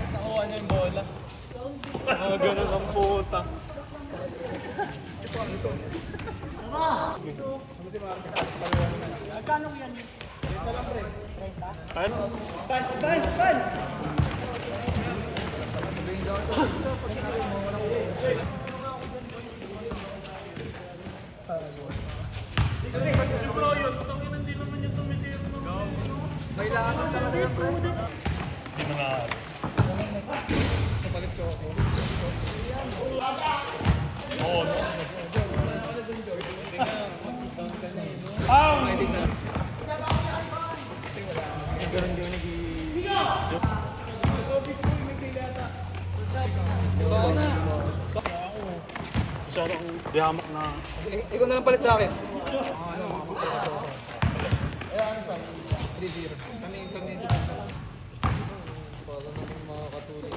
Nakuha niya yung bola. Mga ganun ang puta. Magkano yan? Ano? Ban! Hindi mo na. Oo, no? Ganun din nag-i-joke. Masyado akong dihamak na. Ikaw na lang palit sa akin. Kami. Para sa mga katulad.